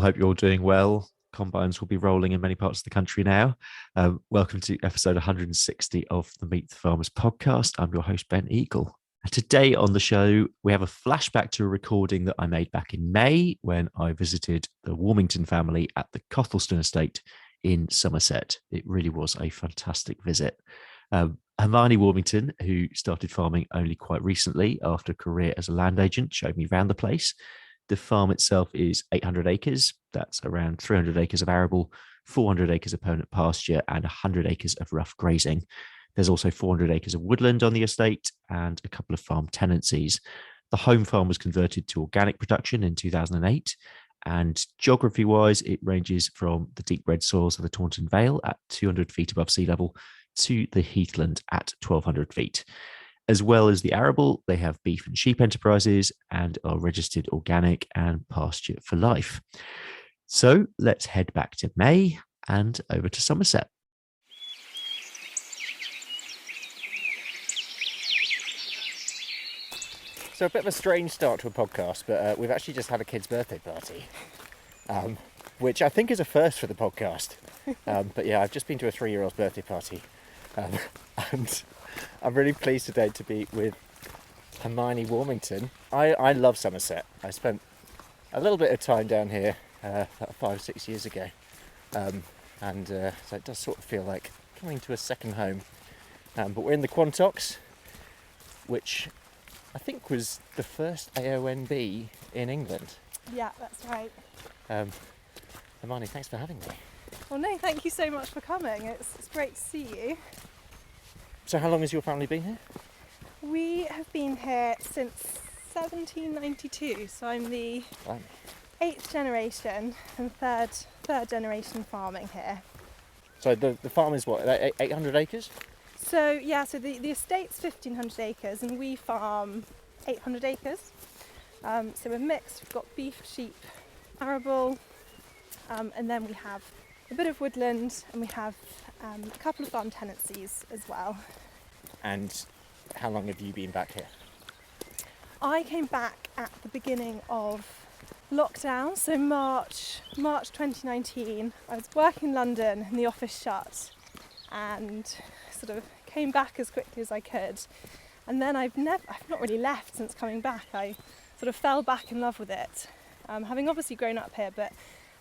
hope you're all doing well. Combines will be rolling in many parts of the country now. Welcome to episode 160 of the Meet the Farmers podcast. I'm your host, Ben Eagle. And today on the show, we have a flashback to a recording that I made back in May when I visited the Warmington family at the Cottleston estate in Somerset. It really was a fantastic visit. Hermione Warmington, who started farming only quite recently after a career as a land agent, showed me around the place. The farm itself is 800 acres. That's around 300 acres of arable, 400 acres of permanent pasture, and 100 acres of rough grazing. There's also 400 acres of woodland on the estate and a couple of farm tenancies. The home farm was converted to organic production in 2008. And geography-wise, it ranges from the deep red soils of the Taunton Vale at 200 feet above sea level to the heathland at 1,200 feet. As well as the arable, they have beef and sheep enterprises and are registered organic and pasture for life. So let's head back to May and over to Somerset. So a bit of a strange start to a podcast, but we've actually just had a kid's birthday party, which I think is a first for the podcast. But yeah, I've just been to a 3-year-old's birthday party, and I'm really pleased today to be with Hermione Warmington. I love Somerset. I spent a little bit of time down here about 5-6 years ago, and so it does sort of feel like coming to a second home. But we're in the Quantocks, which I think was the first AONB in England. Yeah, that's right. Hermione, thanks for having me. Well, no, thank you so much for coming. It's great to see you. So how long has your family been here? We have been here since 1792, so I'm the 8th generation and third generation farming here. So the farm is what, 800 acres? So yeah, so the estate's 1,500 acres and we farm 800 acres. So we're mixed, we've got beef, sheep, arable, and then we have a bit of woodland and we have a couple of farm tenancies as well. And how long have you been back here? I came back at the beginning of lockdown, so March 2019. I was working in London and the office shut, and sort of came back as quickly as I could. And then I've not really left since coming back. I sort of fell back in love with it, having obviously grown up here, but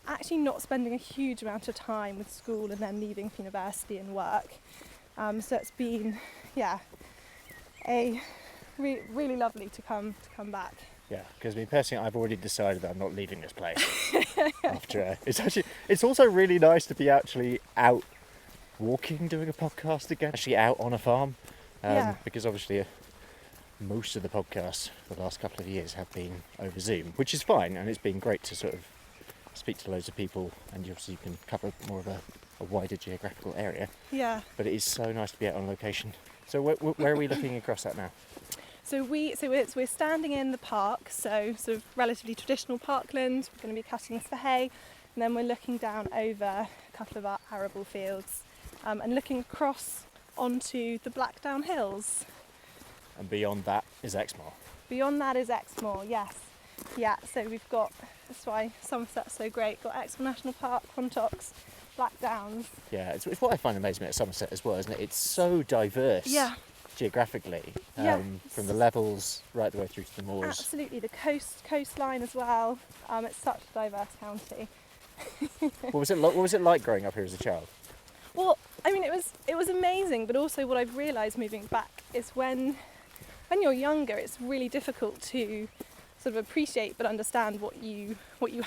actually not spending a huge amount of time with school and then leaving for university and work. So it's been, really lovely to come back. Yeah, because personally, I've already decided that I'm not leaving this place. After it's also really nice to be actually out walking, doing a podcast again, actually out on a farm, because obviously most of the podcasts for the last couple of years have been over Zoom, which is fine, and it's been great to sort of speak to loads of people, and obviously you can cover more of a wider geographical area. Yeah. But it is so nice to be out on location. So where are we looking across at now? So we're standing in the park, so sort of relatively traditional parkland. We're going to be cutting this for hay, and then we're looking down over a couple of our arable fields, and looking across onto the Blackdown Hills. And beyond that is Exmoor. Beyond that is Exmoor, yes. Yeah, so we've got, that's why Somerset's so great, got Exmoor National Park, Quantocks, Blackdowns. Yeah, it's what I find amazing at Somerset as well, isn't it? It's so diverse. Yeah. Geographically, from the levels right the way through to the moors. Absolutely, the coastline as well. It's such a diverse county. What was it like growing up here as a child? Well, I mean, it was amazing, but also what I've realised moving back is when you're younger, it's really difficult to sort of appreciate but understand what you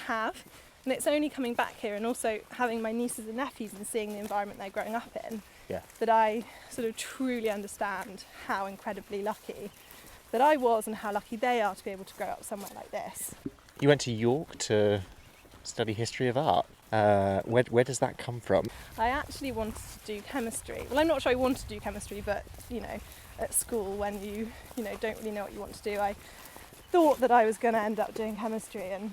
have. And it's only coming back here and also having my nieces and nephews and seeing the environment they're growing up in that I sort of truly understand how incredibly lucky that I was and how lucky they are to be able to grow up somewhere like this. You went to York to study history of art. Where does that come from? I actually wanted to do chemistry. Well, I'm not sure I wanted to do chemistry, but at school when you don't really know what you want to do, I thought that I was going to end up doing chemistry and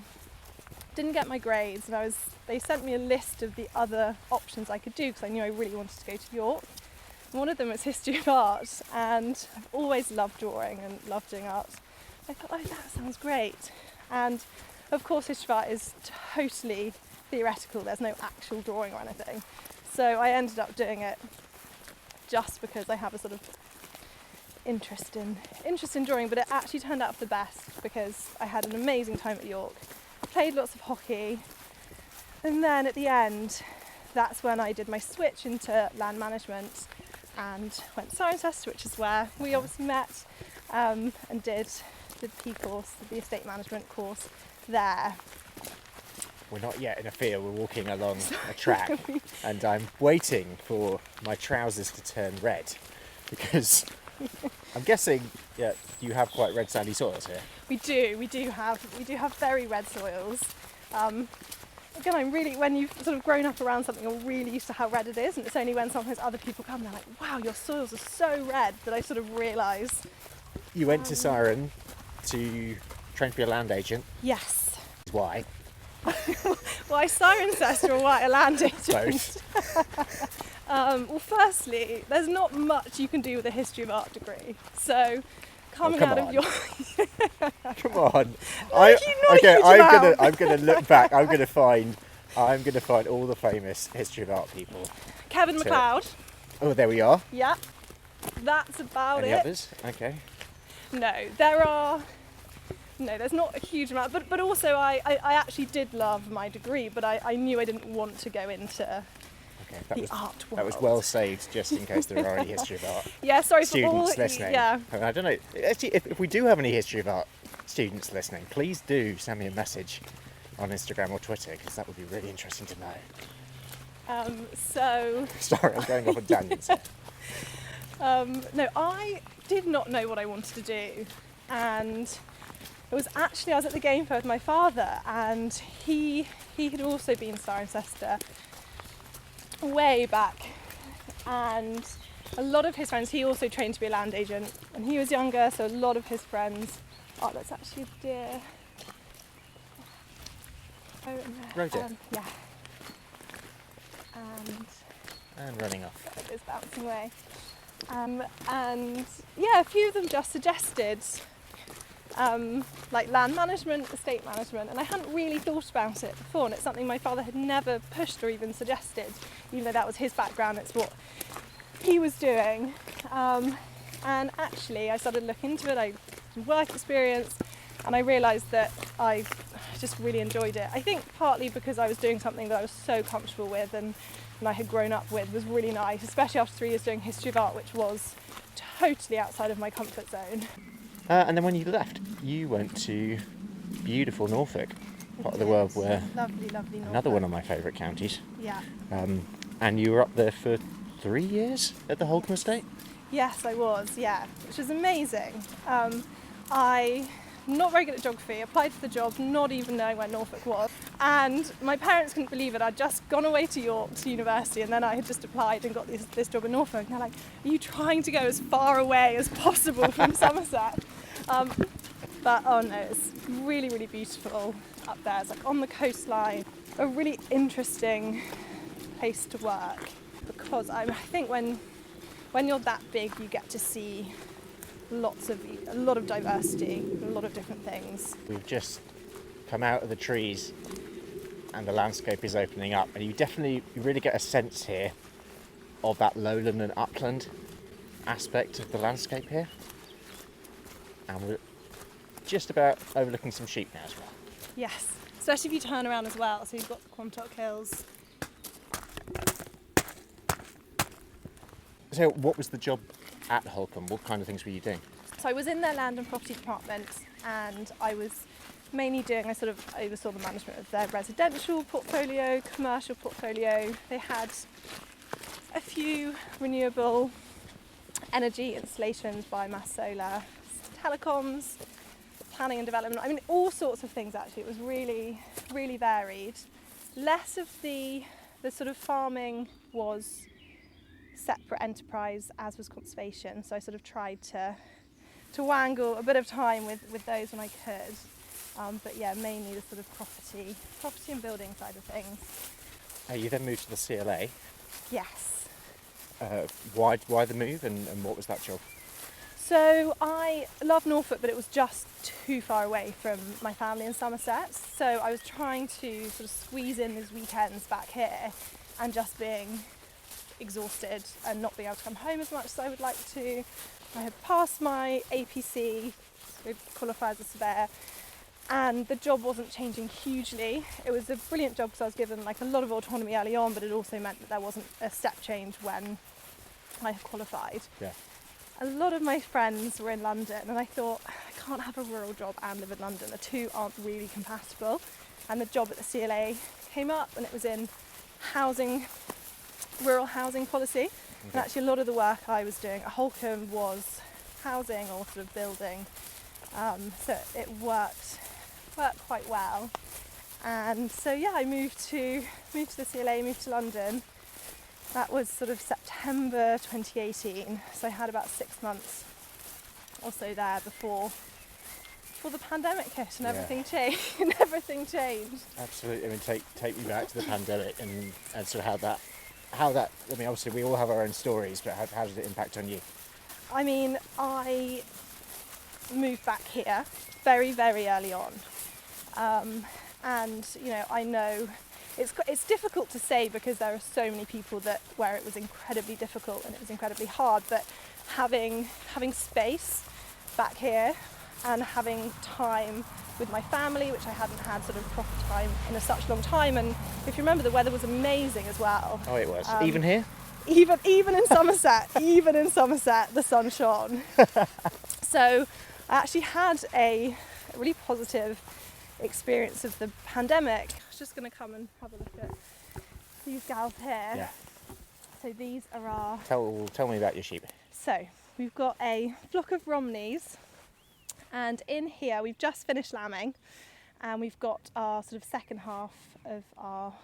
didn't get my grades, and they sent me a list of the other options I could do because I knew I really wanted to go to York. And one of them was history of art, and I've always loved drawing and loved doing art. I thought, oh, that sounds great. And of course history of art is totally theoretical, there's no actual drawing or anything. So I ended up doing it just because I have a sort of interest in drawing, but it actually turned out for the best because I had an amazing time at York, played lots of hockey, and then at the end, that's when I did my switch into land management and went to Cirencester, which is where we obviously met, and did the P course, the estate management course there. We're not yet in a field, we're walking along a track and I'm waiting for my trousers to turn red because I'm guessing you have quite red sandy soils here. We do have very red soils. Again, when you've sort of grown up around something, you're really used to how red it is, and it's only when sometimes other people come and they're like, wow, your soils are so red, that I sort of realise. You went to Ciren to train to be a land agent. Yes. Why? Why Cirencester or why a land agent? Both. Well, firstly, there's not much you can do with a history of art degree. So, coming out of your Come on. I'm gonna look back. I'm gonna find all the famous history of art people. Kevin MacLeod. Oh, there we are. Yeah. That's about Any it. others? Okay. No, there's not a huge amount, but also I actually did love my degree, but I knew I didn't want to go into the art world. That was well saved, just in case there are any history of art yeah, sorry students for all, listening. Yeah. I don't know. Actually, if we do have any history of art students listening, please do send me a message on Instagram or Twitter, because that would be really interesting to know. Sorry, I'm going off on tangents here. No, I did not know what I wanted to do, and it was actually, I was at the game fair with my father, and he had also been Cirencester way back, and a lot of his friends, he also trained to be a land agent, and he was younger, so a lot of his friends, that's actually a deer. Rode it. Yeah. And running off. It is bouncing away. And yeah, a few of them just suggested like land management, estate management, and I hadn't really thought about it before, and it's something my father had never pushed or even suggested, even though that was his background, it's what he was doing. And actually I started looking into it, I did work experience, and I realised that I just really enjoyed it. I think partly because I was doing something that I was so comfortable with and I had grown up with, was really nice, especially after 3 years doing history of art, which was totally outside of my comfort zone. And then when you left, you went to beautiful Norfolk, part of the world where lovely Norfolk. Another one of my favourite counties. Yeah. And you were up there for 3 years at the Holcombe Estate? Yes, I was, yeah, which was amazing. I'm not very good at geography, applied for the job not even knowing where Norfolk was, and my parents couldn't believe it. I'd just gone away to York to university, and then I had just applied and got this job in Norfolk, and they're like, are you trying to go as far away as possible from Somerset? But oh no, it's really, really beautiful up there. It's like on the coastline, a really interesting place to work, because I think when you're that big, you get to see a lot of diversity, a lot of different things. We've just come out of the trees and the landscape is opening up, and you really get a sense here of that lowland and upland aspect of the landscape here. And we're just about overlooking some sheep now as well. Yes, especially if you turn around as well, so you've got the Quantocks Hills. So what was the job at Holcombe? What kind of things were you doing? So I was in their land and property department, and I was mainly I sort of oversaw the management of their residential portfolio, commercial portfolio. They had a few renewable energy installations, biomass, solar, telecoms, planning and development. I mean, all sorts of things actually. It was really, really varied. Less of the sort of farming was separate enterprise, as was conservation. So I sort of tried to wangle a bit of time with those when I could. But yeah, mainly the sort of property and building side of things. You then moved to the CLA. Yes. Why the move, and what was that job? So I love Norfolk, but it was just too far away from my family in Somerset. So I was trying to sort of squeeze in those weekends back here and just being exhausted and not being able to come home as much as I would like to. I had passed my APC, so qualified as a surveyor, and the job wasn't changing hugely. It was a brilliant job because I was given like a lot of autonomy early on, but it also meant that there wasn't a step change when I had qualified. Yeah. A lot of my friends were in London, and I thought, I can't have a rural job and live in London. The two aren't really compatible. And the job at the CLA came up, and it was in housing, rural housing policy. And actually a lot of the work I was doing at Holcombe was housing or sort of building. So it worked quite well. And so yeah, I moved to the CLA, moved to London. That was sort of September 2018, so I had about 6 months or so there before the pandemic hit and everything changed. And everything changed. Absolutely. I mean, take me back to the pandemic and sort of how that. I mean, obviously we all have our own stories, but how did it impact on you? I mean, I moved back here very, very early on, and you know, I know. It's difficult to say because there are so many people where it was incredibly difficult and it was incredibly hard, but having space back here and having time with my family, which I hadn't had sort of proper time in such long time, and if you remember, the weather was amazing as well. Oh, it was. Even here? Even in Somerset, the sun shone. So I actually had a really positive experience of the pandemic. I was just going to come and have a look at these gals here. Yeah. So these are our... Tell me about your sheep. So we've got a flock of Romneys, and in here we've just finished lambing, and we've got our sort of second half of our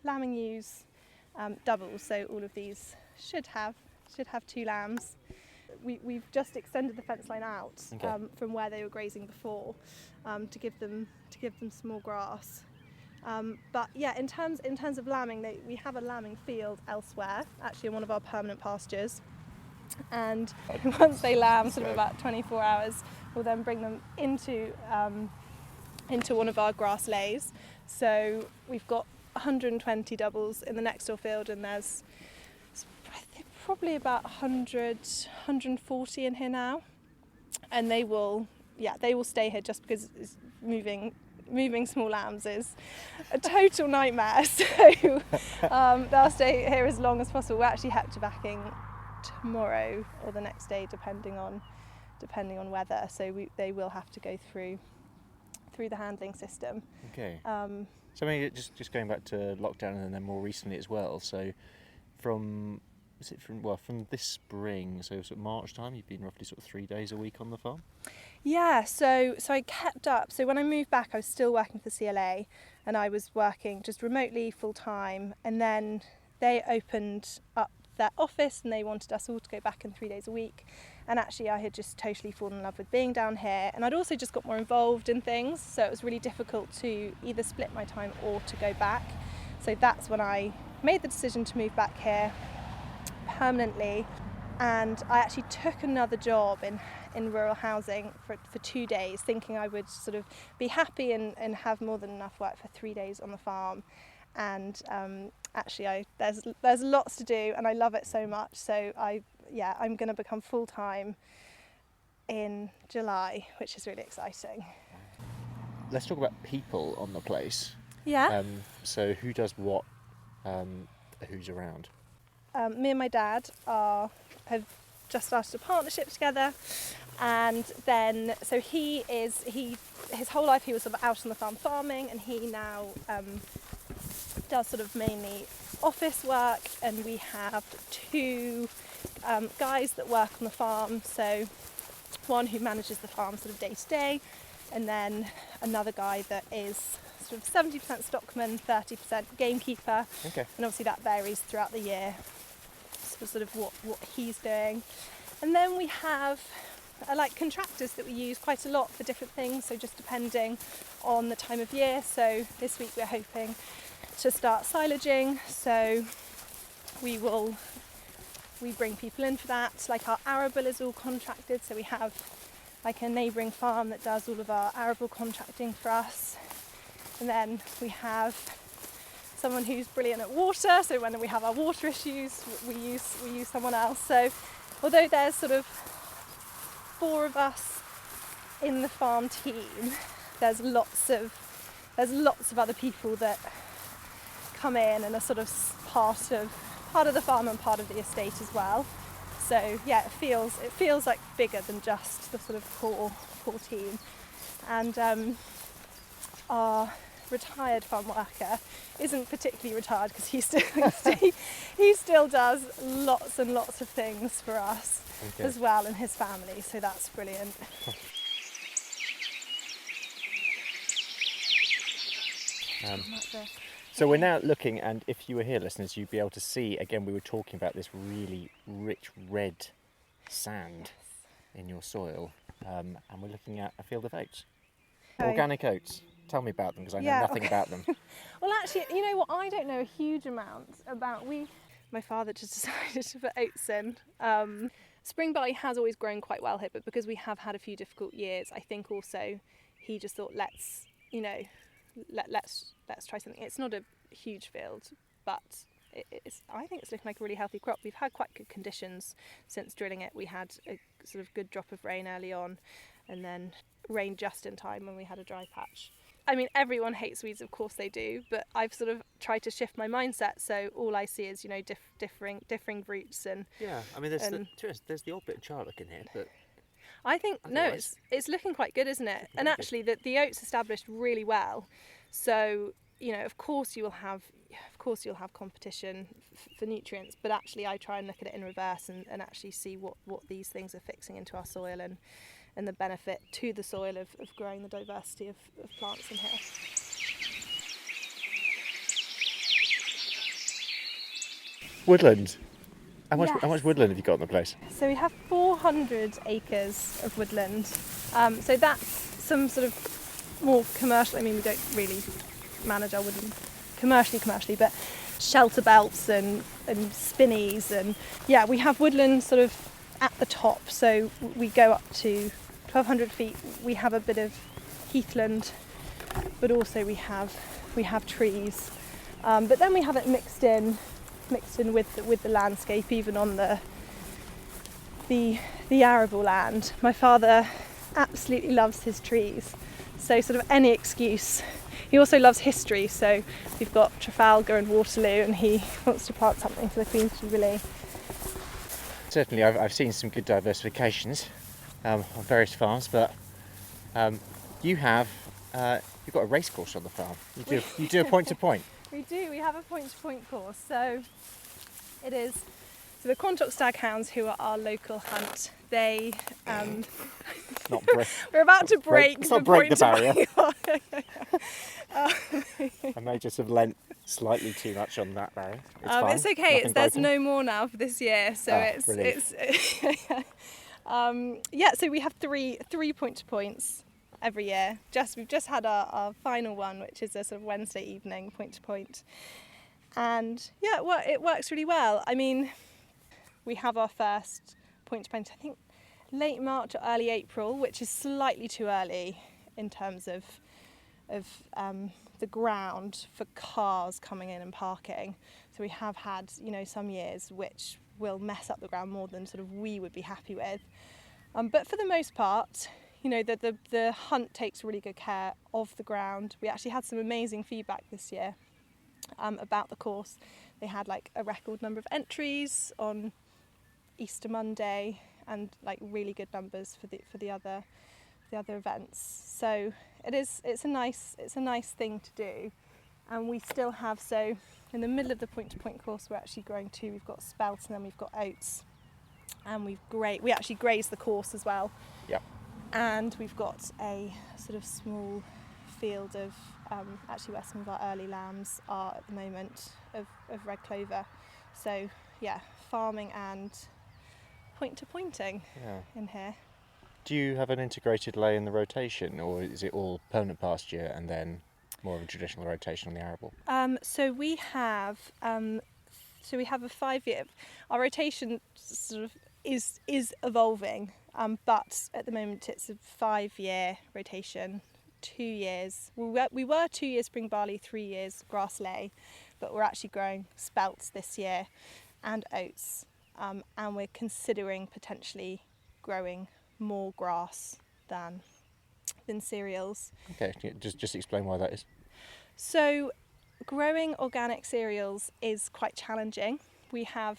lambing ewes doubles. So all of these should have 2 lambs. We've just extended the fence line out from where they were grazing before, to give them some more grass. But yeah, in terms of lambing, we have a lambing field elsewhere, actually in one of our permanent pastures. And once they lamb, sort of about 24 hours, we'll then bring them into one of our grass lays. So we've got 120 doubles in the next door field, and there's probably about 140 in here now, and they will stay here just because moving small lambs is a total nightmare. So they'll stay here as long as possible. We're actually heptabacking tomorrow or the next day, depending on weather. So they will have to go through the handling system. Okay. So I mean, just going back to lockdown and then more recently as well. So from this spring, so sort of March time, you've been roughly sort of 3 days a week on the farm? Yeah, so I kept up. So when I moved back, I was still working for the CLA, and I was working just remotely full time, and then they opened up their office and they wanted us all to go back in 3 days a week. And actually I had just totally fallen in love with being down here, and I'd also just got more involved in things, so it was really difficult to either split my time or to go back. So that's when I made the decision to move back here permanently, and I actually took another job in rural housing for 2 days, thinking I would sort of be happy and have more than enough work for 3 days on the farm. And actually there's lots to do, and I love it so much, so I'm going to become full-time in July, which is really exciting. Let's talk about people on the place. Yeah. So who does what, who's around? Me and my dad have just started a partnership together, and then so his whole life he was sort of out on the farm farming, and he now does sort of mainly office work, and we have 2 guys that work on the farm. So one who manages the farm sort of day to day, and then another guy that is sort of 70% stockman, 30% gamekeeper. Okay. And obviously that varies throughout the year, so sort of what he's doing. And then we have like contractors that we use quite a lot for different things, so just depending on the time of year. So this week we're hoping to start silaging, so we will we bring people in for that. Like our arable is all contracted, so we have like a neighbouring farm that does all of our arable contracting for us. And then we have someone who's brilliant at water, so when we have our water issues, we use someone else. So although there's sort of 4 of us in the farm team, there's lots of other people that come in and are sort of part of the farm and part of the estate as well. So yeah, it feels like bigger than just the sort of core team. And our retired farm worker isn't particularly retired because he still does lots and lots of things for us as well, and his family. So that's brilliant. So we're now looking, and if you were here, listeners, you'd be able to see, again, we were talking about this really rich red sand in your soil, and we're looking at a field of oats. Organic oats. Tell me about them, because I know nothing about them. Well, actually, you know what, I don't know a huge amount about. My father just decided to put oats in. Spring barley has always grown quite well here, but because we have had a few difficult years, I think also he just thought, let's try something. It's not a huge field, but I think it's looking like a really healthy crop. We've had quite good conditions since drilling it. We had a sort of good drop of rain early on, and then rain just in time when we had a dry patch. I mean, everyone hates weeds, of course they do, but I've sort of tried to shift my mindset, so all I see is, differing roots and... Yeah, I mean, there's the odd bit of charlock in here, but... I think, otherwise, no, it's looking quite good, isn't it? And actually, the oats established really well, so, of course you'll have competition for nutrients, but actually I try and look at it in reverse and actually see what these things are fixing into our soil and the benefit to the soil of growing the diversity of plants in here. Woodland. How much woodland have you got in the place? So we have 400 acres of woodland. So that's some sort of more commercial. I mean, we don't really manage our woodland commercially, but shelter belts and spinneys, and yeah, we have woodland sort of at the top. So we go up to 1,200 feet. We have a bit of heathland, but also we have trees. But then we have it mixed in with the landscape, even on the arable land. My father absolutely loves his trees, so sort of any excuse. He also loves history, so we've got Trafalgar and Waterloo, and he wants to plant something for the Queen's Jubilee. Certainly, I've seen some good diversifications on various farms, but you've got a race course on the farm. You do a point to point. We do. We have a point-to-point course. So it is. So the Quantocks staghounds, who are our local hunt, they. We're about to break. Let's not break the barrier. I may just have lent slightly too much on that barrier. It's okay. There's no more now for this year, so it's. So we have three point-to-points every year. We've just had our final one, which is a sort of Wednesday evening point to point, and yeah, it works really well. I mean, we have our first point to point, I think, late March or early April, which is slightly too early in terms of the ground for cars coming in and parking. So we have had some years which will mess up the ground more than sort of we would be happy with, but for the most part, the hunt takes really good care of the ground. We actually had some amazing feedback this year about the course. They had like a record number of entries on Easter Monday, and like really good numbers for the other events. So it's a nice thing to do. And we still have, so in the middle of the point to point course, we're actually growing two. We've got spelt and then we've got oats, and we actually graze the course as well. Yep. And we've got a sort of small field of actually where some of our early lambs are at the moment of red clover. So yeah, farming and point-to-pointing in here. Do you have an integrated lay in the rotation, or is it all permanent pasture and then more of a traditional rotation on the arable? So we have So we have a 5-year. Our rotation sort of is evolving, but at the moment it's a 5-year rotation. 2 years. We were 2 years spring barley, 3 years grass lay, but we're actually growing spelts this year and oats, and we're considering potentially growing more grass than cereals. Okay, just explain why that is. So growing organic cereals is quite challenging. We have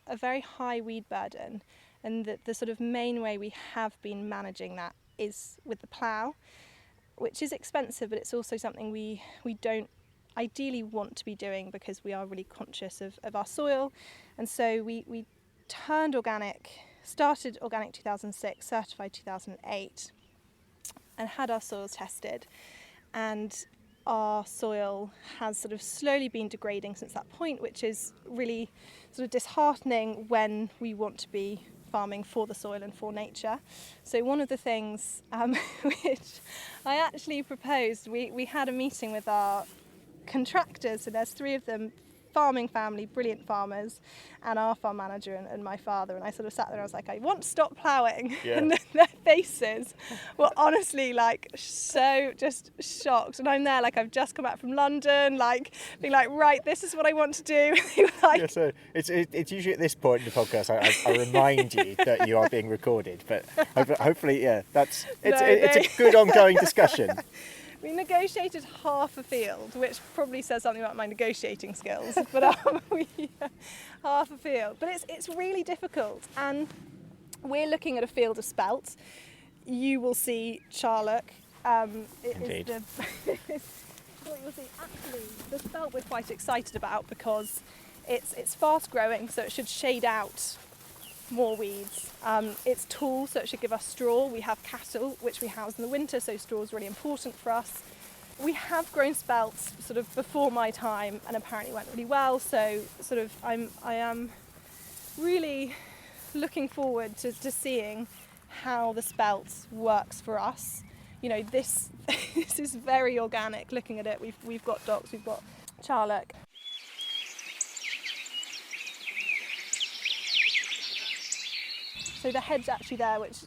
a very high weed burden, and the sort of main way we have been managing that is with the plough, which is expensive, but it's also something we don't ideally want to be doing because we are really conscious of our soil. And so we started organic 2006, certified 2008, and had our soils tested. And our soil has sort of slowly been degrading since that point, which is really sort of disheartening when we want to be farming for the soil and for nature. So one of the things which I actually proposed, we had a meeting with our contractors, so there's 3 of them, farming family, brilliant farmers, and our farm manager and my father, and I sort of sat there and I was like, I want to stop ploughing. Yeah. And their faces were honestly like so just shocked, and I'm there like I've just come back from London, like being like, right, this is what I want to do. They were like, Yeah, so it's usually at this point in the podcast I remind you that you are being recorded, but hopefully, yeah, it's a good ongoing discussion. we negotiated half a field, which probably says something about my negotiating skills, but half a field. But it's really difficult, and we're looking at a field of spelt. You will see charlock. Indeed. What you'll see, actually, the spelt we're quite excited about because it's fast growing, so it should shade out more weeds. It's tall, so it should give us straw. We have cattle, which we house in the winter, so straw is really important for us. We have grown spelts sort of before my time, and apparently went really well. So sort of I am really looking forward to seeing how the spelt works for us. You know, this is very organic. Looking at it, we've got docks, we've got charlock. So the hedge actually there, which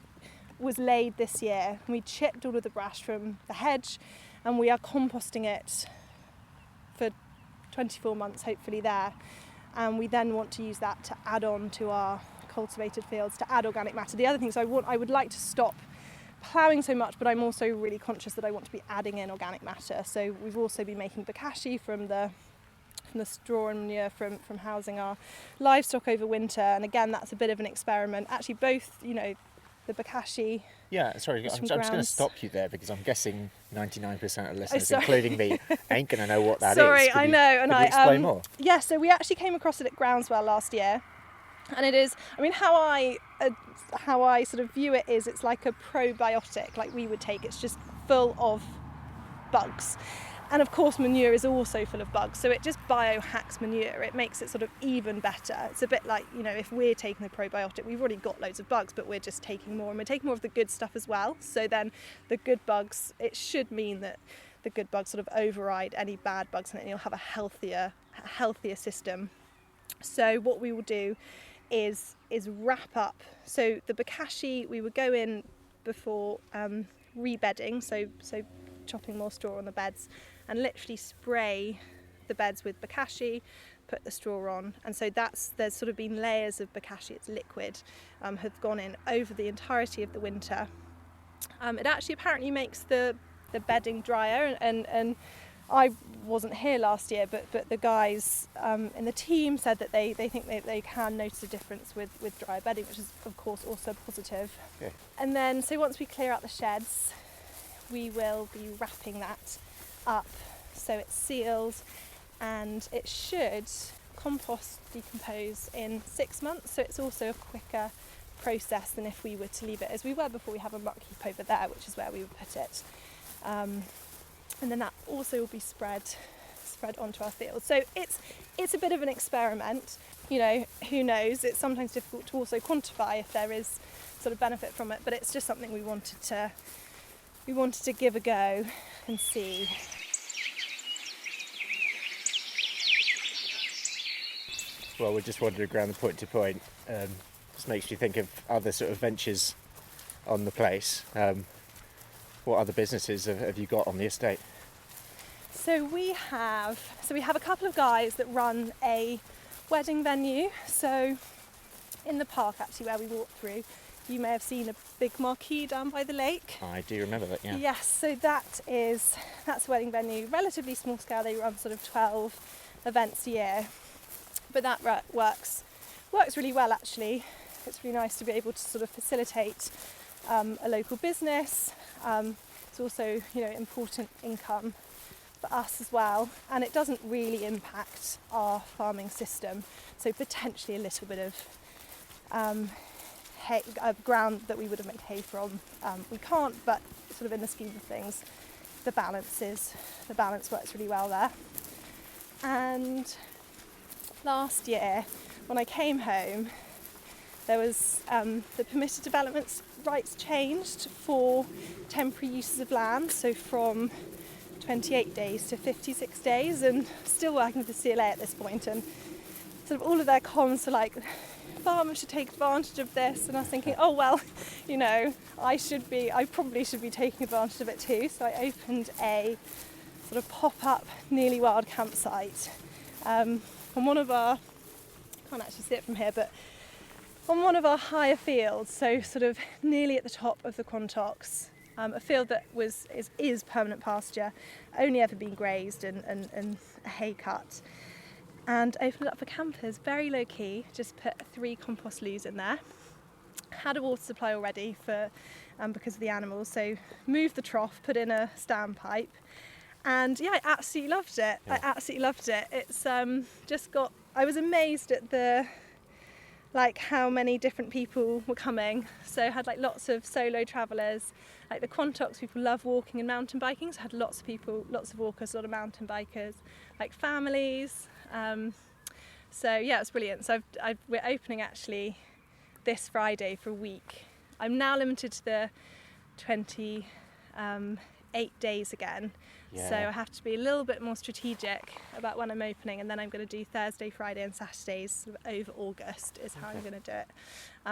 was laid this year, we chipped all of the brash from the hedge, and we are composting it for 24 months hopefully there, and we then want to use that to add on to our cultivated fields, to add organic matter. The other thing is I would like to stop ploughing so much, but I'm also really conscious that I want to be adding in organic matter. So we've also been making bokashi from the straw and manure from housing our livestock over winter, and again that's a bit of an experiment. Actually both, you know, the bokashi. Yeah, sorry, I'm just going to stop you there because I'm guessing 99% of listeners, sorry. including me, ain't going to know what that is. Sorry, I know, and could you explain more? Yeah, so we actually came across it at Groundswell last year, and it is, I mean, how I sort of view it is, it's like a probiotic, like we would take. It's just full of bugs. And of course manure is also full of bugs, so it just biohacks manure. It makes it sort of even better. It's a bit like, you know, if we're taking the probiotic, we've already got loads of bugs, but we're just taking more, and we're taking more of the good stuff as well. So then the good bugs, it should mean that the good bugs sort of override any bad bugs, and you'll have a healthier system. So what we will do is wrap up. So the bokashi, we would go in before rebedding, so chopping more straw on the beds, and literally spray the beds with bokashi, put the straw on, and so there's sort of been layers of bokashi, it's liquid, have gone in over the entirety of the winter. It actually apparently makes the bedding drier, and I wasn't here last year, but the guys in the team said that they think they can notice a difference with dry bedding, which is of course also positive. Okay. And then so once we clear out the sheds, we will be wrapping that up so it's sealed, and it should decompose in 6 months, so it's also a quicker process than if we were to leave it as we were before. We have a muck heap over there, which is where we would put it, and then that also will be spread onto our field. So it's a bit of an experiment, you know, who knows, it's sometimes difficult to also quantify if there is sort of benefit from it, but it's just something we wanted to give a go and see. while we're just wandering around the point to point, just makes me think of other sort of ventures on the place. What other businesses have you got on the estate? So we have a couple of guys that run a wedding venue. So in the park, actually, where we walked through, you may have seen a big marquee down by the lake. I do remember that, yeah. Yes, so that's a wedding venue, relatively small scale. They run sort of 12 events a year, but that works really well, actually. It's really nice to be able to sort of facilitate a local business. It's also, important income for us as well, and it doesn't really impact our farming system. So potentially a little bit of hay, ground that we would have made hay from, we can't, but sort of in the scheme of things, the balance works really well there. And last year, when I came home, there was the permitted development rights changed for temporary uses of land, so from 28 days to 56 days, and still working with the CLA at this point, and sort of all of their comms are like, farmers should take advantage of this, and I was thinking, oh well, I probably should be taking advantage of it too. So I opened a sort of pop-up nearly wild campsite on one of our, can't actually see it from here, but on one of our higher fields, so sort of nearly at the top of the Quantocks, a field that is permanent pasture, only ever been grazed and a hay cut. And opened it up for campers, very low key, just put 3 compost loos in there. Had a water supply already because of the animals, so moved the trough, put in a standpipe, and yeah, I absolutely loved it. Yeah. I absolutely loved it. It's I was amazed at how many different people were coming. So I had lots of solo travellers, like the Quantocks, people love walking and mountain biking, so I had lots of people, lots of walkers, a lot of mountain bikers, like families. So yeah, it's brilliant. So we're opening actually this Friday for a week. I'm now limited to the 28 days again. Yeah. So I have to be a little bit more strategic about when I'm opening, and then I'm going to do Thursday, Friday and Saturdays sort of over August is how I'm going to do it.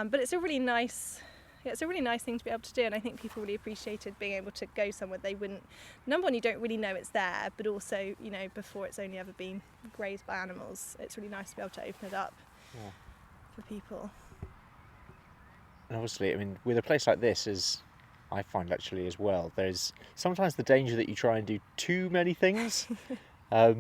But it's a really nice thing to be able to do, and I think people really appreciated being able to go somewhere they wouldn't. Number one, you don't really know it's there, but also, before it's only ever been grazed by animals, it's really nice to be able to open it up for people. And obviously, with a place like this, as I find actually as well, there's sometimes the danger that you try and do too many things. Have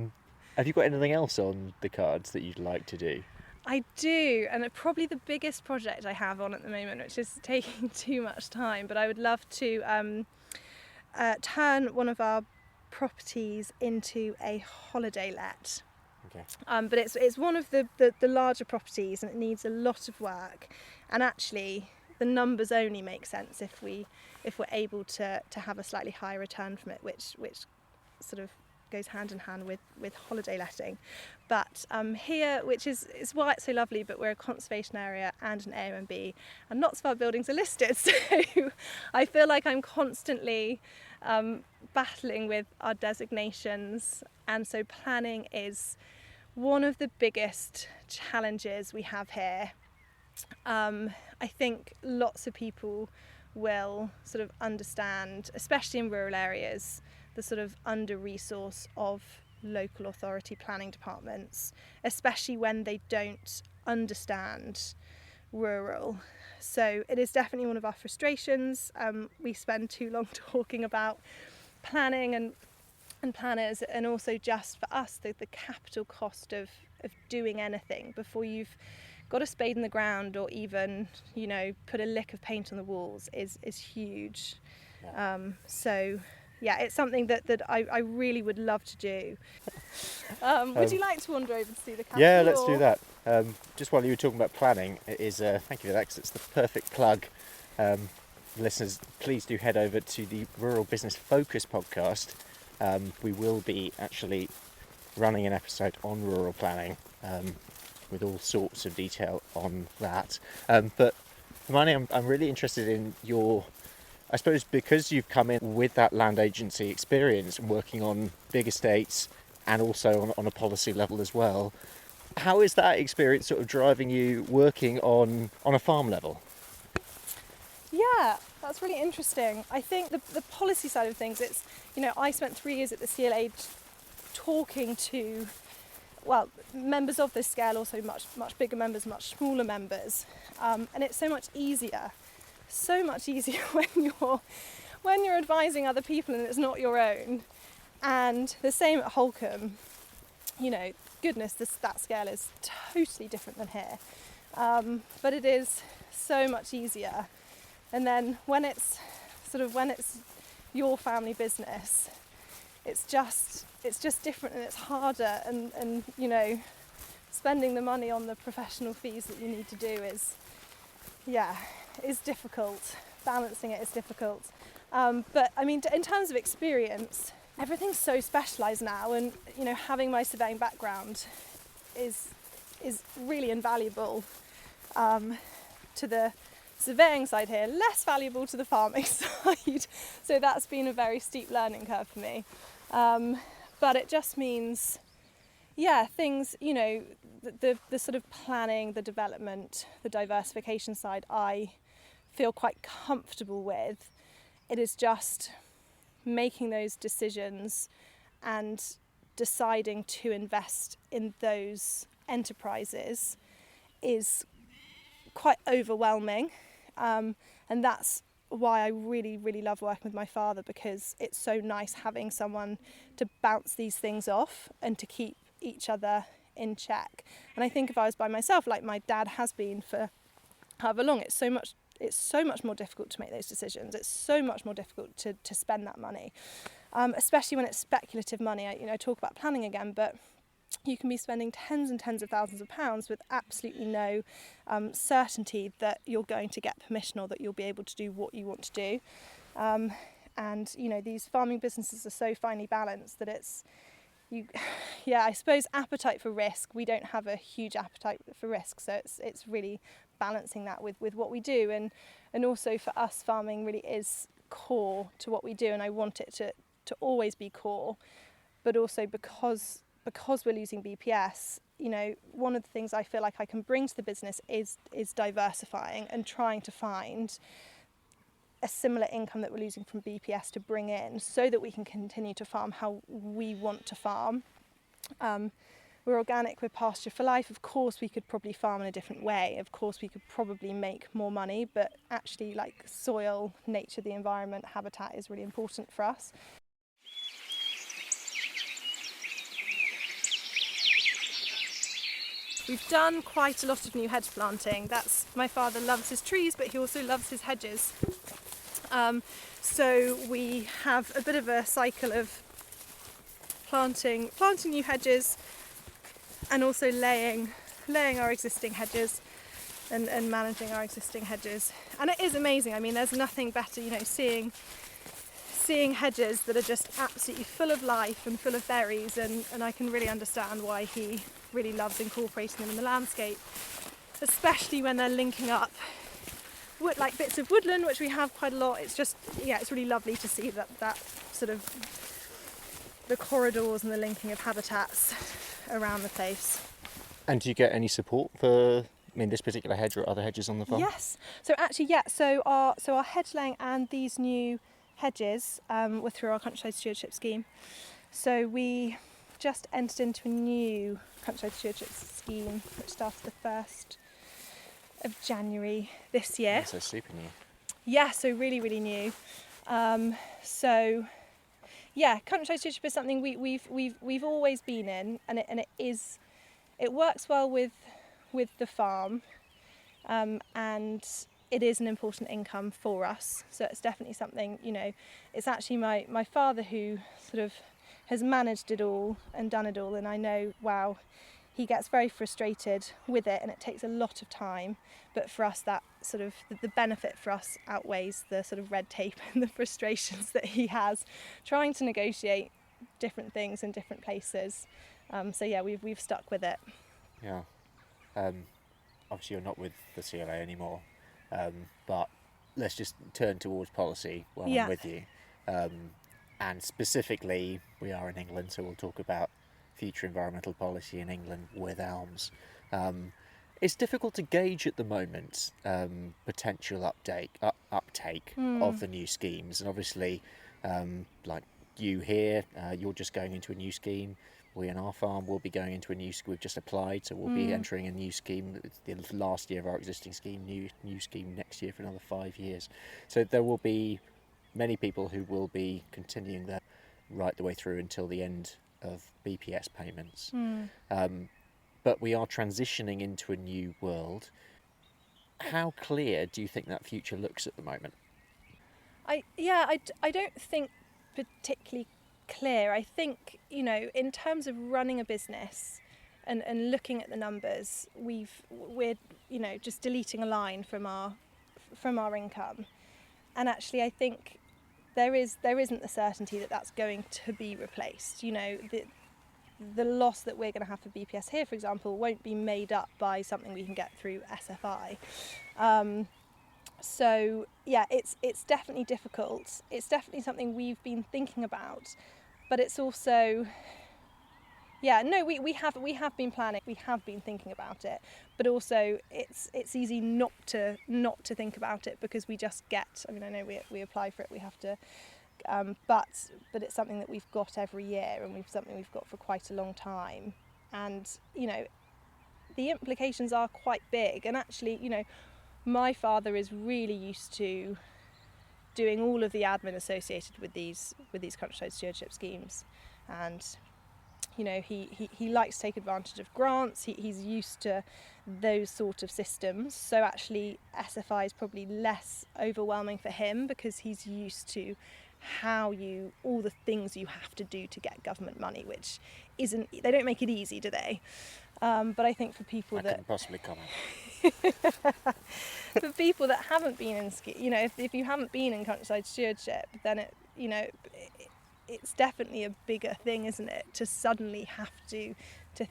you got anything else on the cards that you'd like to do? I do, and probably the biggest project I have on at the moment, which is taking too much time, but I would love to turn one of our properties into a holiday let. Okay. But it's one of the larger properties, and it needs a lot of work, and actually the numbers only make sense if we're able to have a slightly higher return from it, which sort of goes hand in hand with holiday letting. But here, which is why it's so lovely, but we're a conservation area and an AONB, and lots of our buildings are listed, so I feel like I'm constantly battling with our designations, and so planning is one of the biggest challenges we have here. I think lots of people will sort of understand, especially in rural areas, the sort of under-resource of local authority planning departments, especially when they don't understand rural. So it is definitely one of our frustrations. We spend too long talking about planning and planners, and also just for us the capital cost of doing anything before you've got a spade in the ground or even put a lick of paint on the walls is huge. Yeah. So yeah, it's something that I really would love to do. Would you like to wander over to see the castle? Yeah, let's do that. Just while you were talking about planning, it is thank you for that, 'cause it's the perfect plug. Listeners, please do head over to the Rural Business Focus podcast. We will be actually running an episode on rural planning with all sorts of detail on that. But Hermione, I'm really interested in your, I suppose, because you've come in with that land agency experience and working on big estates and also on a policy level as well, how is that experience sort of driving you working on a farm level? Yeah, that's really interesting. I think the policy side of things, it's, I spent 3 years at the CLA talking to, well, members of this scale, also much bigger members, much smaller members, and it's so much easier when you're advising other people and it's not your own. And the same at Holcombe, goodness, that scale is totally different than here, but it is so much easier. And then when it's your family business, it's just different and it's harder, and spending the money on the professional fees that you need to do is difficult. Balancing it is difficult. But I mean, in terms of experience, everything's so specialised now, and having my surveying background is really invaluable to the surveying side here, less valuable to the farming side. So that's been a very steep learning curve for me. But it just means, things, the sort of planning, the development, the diversification side, I feel quite comfortable with. It is just making those decisions and deciding to invest in those enterprises is quite overwhelming, and that's why I really, really love working with my father, because it's so nice having someone to bounce these things off and to keep each other in check. And I think if I was by myself, like my dad has been for however long, it's so much more difficult to make those decisions. It's so much more difficult to spend that money, especially when it's speculative money. I talk about planning again, but you can be spending tens and tens of thousands of pounds with absolutely no certainty that you're going to get permission or that you'll be able to do what you want to do. And these farming businesses are so finely balanced that I suppose appetite for risk. We don't have a huge appetite for risk, so it's really balancing that with what we do, and also for us, farming really is core to what we do, and I want it to always be core. But also because we're losing BPS, one of the things I feel like I can bring to the business is diversifying and trying to find a similar income that we're losing from BPS to bring in, so that we can continue to farm how we want to farm. We're organic, we're pasture for life. Of course we could probably farm in a different way, of course we could probably make more money, but actually, like, soil, nature, the environment, habitat is really important for us. We've done quite a lot of new hedge planting. My father loves his trees, but he also loves his hedges. So we have a bit of a cycle of planting new hedges, and also laying our existing hedges and managing our existing hedges. And it is amazing. I mean, there's nothing better, seeing hedges that are just absolutely full of life and full of berries, and I can really understand why he really loves incorporating them in the landscape, especially when they're linking up like bits of woodland, which we have quite a lot. It's just, it's really lovely to see that sort of the corridors and the linking of habitats around the place. And do you get any support for, this particular hedge or other hedges on the farm? Yes. So actually, so our hedge laying and these new hedges were through our countryside stewardship scheme. So we just entered into a new countryside stewardship scheme, which started the 1st of January this year. So super new. Yeah, so really, really new. Countryside stewardship is something we've always been in, and it works well with the farm, and it is an important income for us. So it's definitely something, it's actually my father who sort of has managed it all and done it all, and I know, wow, he gets very frustrated with it, and it takes a lot of time. But for us, that sort of the benefit for us outweighs the sort of red tape and the frustrations that he has trying to negotiate different things in different places. We've stuck with it. Yeah. Obviously, you're not with the CLA anymore, but let's just turn towards policy while I'm with you. And specifically, we are in England, so we'll talk about future environmental policy in England with elms. It's difficult to gauge at the moment potential uptake of the new schemes, and obviously, like you here, you're just going into a new scheme. We in our farm will be going into a new scheme. We've just applied, so we'll be entering a new scheme. It's the last year of our existing scheme, new scheme next year for another 5 years. So there will be many people who will be continuing that right the way through until the end of BPS payments. But we are transitioning into a new world. How clear do you think that future looks at the moment? I don't think particularly clear. I think, in terms of running a business and looking at the numbers, we're just deleting a line from our income, and actually I think there isn't the certainty that that's going to be replaced. The loss that we're going to have for BPS here, for example, won't be made up by something we can get through SFI. So yeah, it's definitely difficult. It's definitely something we've been thinking about, but it's also, we have been planning, we have been thinking about it, but also it's easy not to think about it because we just get. I know we apply for it, we have to. But it's something that we've got every year, and something we've got for quite a long time, and the implications are quite big. And actually, my father is really used to doing all of the admin associated with these countryside stewardship schemes, and he likes to take advantage of grants. He's used to those sort of systems, so actually SFI is probably less overwhelming for him because he's used to all the things you have to do to get government money, which they don't make it easy, do they? But I think for people that couldn't possibly comment. For people that haven't been in if you haven't been in countryside stewardship, then it's definitely a bigger thing, isn't it, to suddenly have to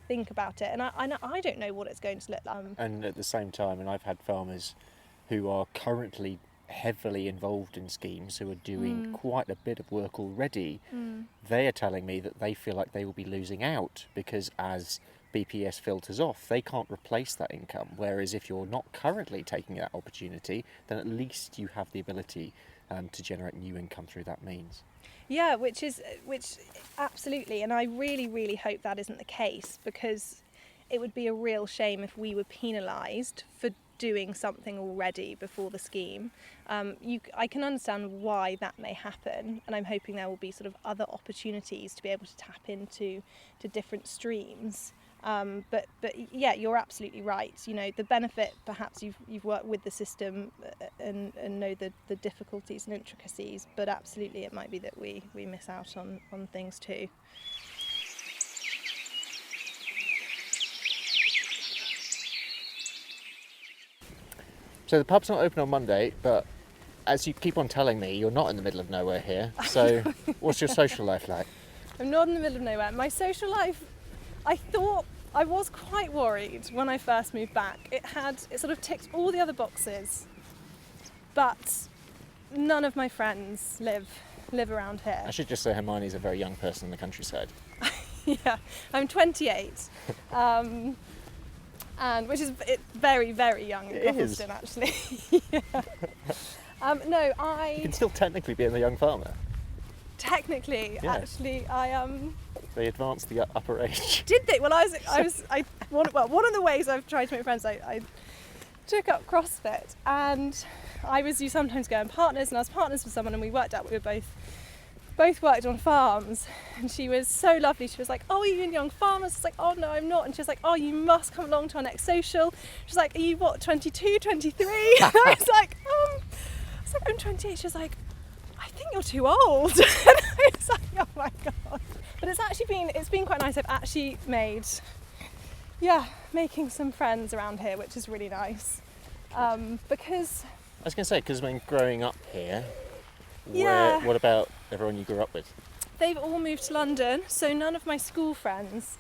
think about it, and I don't know what it's going to look like. And at the same time, and I've had farmers who are currently heavily involved in schemes who are doing quite a bit of work already. They are telling me that they feel like they will be losing out because as BPS filters off, they can't replace that income, whereas if you're not currently taking that opportunity, then at least you have the ability to generate new income through that means. Yeah, which absolutely, and I really, really hope that isn't the case, because it would be a real shame if we were penalised for doing something already before the scheme. I can understand why that may happen, and I'm hoping there will be sort of other opportunities to be able to tap into different streams. But yeah, you're absolutely right. The benefit, perhaps you've worked with the system and know the difficulties and intricacies, but absolutely it might be that we miss out on things too. So the pub's not open on Monday, but as you keep on telling me, you're not in the middle of nowhere here. So what's your social life like? I'm not in the middle of nowhere. My social life, I was quite worried when I first moved back. It sort of ticked all the other boxes, but none of my friends live around here. I should just say Hermione's a very young person in the countryside. Yeah, I'm 28. And which is very, very young in Coppleston, actually. Yeah. No, You can still technically be a young farmer. Technically, yeah. Actually, They advanced the upper age. Did they? Well, one of the ways I've tried to make friends, I took up CrossFit, and you sometimes go in partners, and I was partners with someone, and we worked out we were both worked on farms, and she was so lovely. She was like, "Oh, are you in Young Farmers?" I was like, "Oh no, I'm not." And she was like, "Oh, you must come along to our next social." She's like, "Are you what, 22, 23? And I was like, I'm 28. She was like, "I think you're too old." And I was like, "Oh my god!" But it's been quite nice. I've actually making some friends around here, which is really nice. Because I was going to say, because when growing up here, what about everyone you grew up with? They've all moved to London, so none of my school friends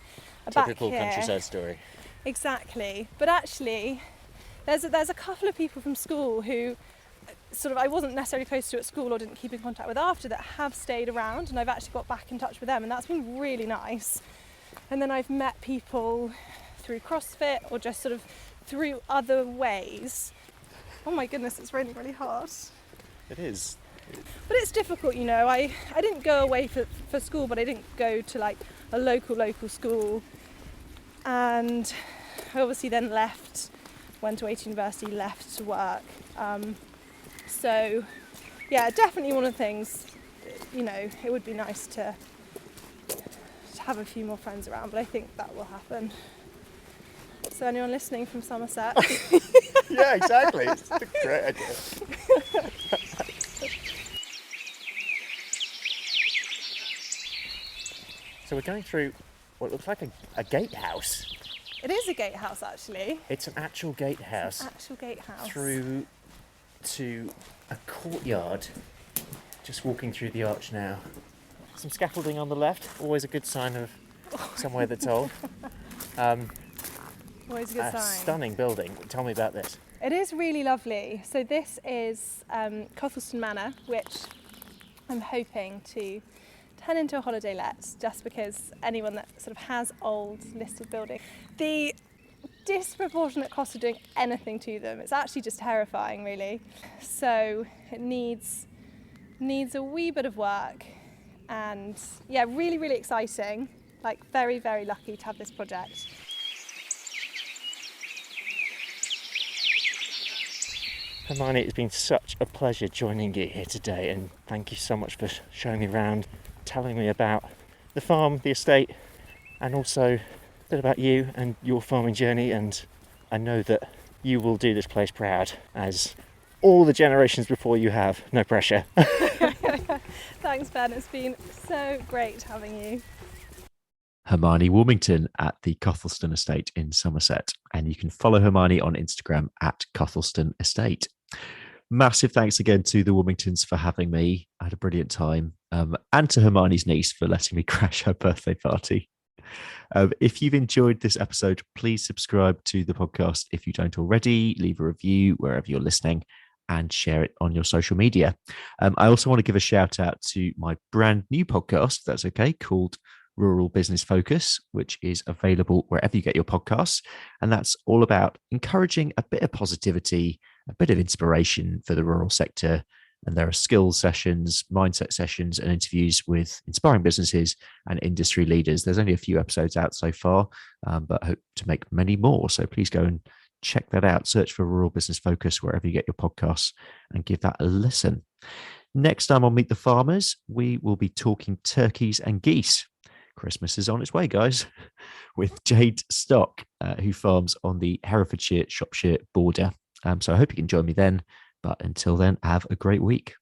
are back here. Typical countryside story. Exactly. But actually, there's a couple of people from school who sort of I wasn't necessarily close to at school or didn't keep in contact with after that have stayed around, and I've actually got back in touch with them, and that's been really nice. And then I've met people through CrossFit or just sort of through other ways. Oh my goodness, it's raining really hard. It is. But it's difficult, you know. I didn't go away for school, but I didn't go to like a local school. And I obviously then left, went away to university, left to work. So yeah, definitely one of the things, you know, it would be nice to have a few more friends around, but I think that will happen. So anyone listening from Somerset? Yeah, exactly. It's a great idea. So we're going through what looks like a gatehouse. It is a gatehouse, actually. It's an actual gatehouse. Actual gatehouse. Through to a courtyard. Just walking through the arch now. Some scaffolding on the left, always a good sign of somewhere that's old. Always a good sign. Stunning building. Tell me about this. It is really lovely. So this is Cothleston Manor, which I'm hoping to turn into a holiday let, just because anyone that sort of has old listed buildings, the disproportionate cost of doing anything to them, it's actually just terrifying, really. So it needs a wee bit of work, and yeah, really, really exciting. Like very, very lucky to have this project. Hermione, it's been such a pleasure joining you here today, and thank you so much for showing me around, telling me about the farm, the estate, and also a bit about you and your farming journey. And I know that you will do this place proud, as all the generations before you have. No pressure. Thanks, Ben. It's been so great having you. Hermione Wilmington at the Cothleston Estate in Somerset. And you can follow Hermione on Instagram at Cothleston Estate. Massive thanks again to the Wilmingtons for having me. I had a brilliant time. And to Hermione's niece for letting me crash her birthday party. If you've enjoyed this episode, please subscribe to the podcast if you don't already. Leave a review wherever you're listening and share it on your social media. I also want to give a shout out to my brand new podcast, if that's okay, called Rural Business Focus, which is available wherever you get your podcasts. And that's all about encouraging a bit of positivity, a bit of inspiration for the rural sector. And there are skills sessions, mindset sessions, and interviews with inspiring businesses and industry leaders. There's only a few episodes out so far, but I hope to make many more. So please go and check that out. Search for Rural Business Focus wherever you get your podcasts and give that a listen. Next time on Meet the Farmers, we will be talking turkeys and geese. Christmas is on its way, guys, with Jade Stock, who farms on the Herefordshire-Shropshire border. So I hope you can join me then. But until then, have a great week.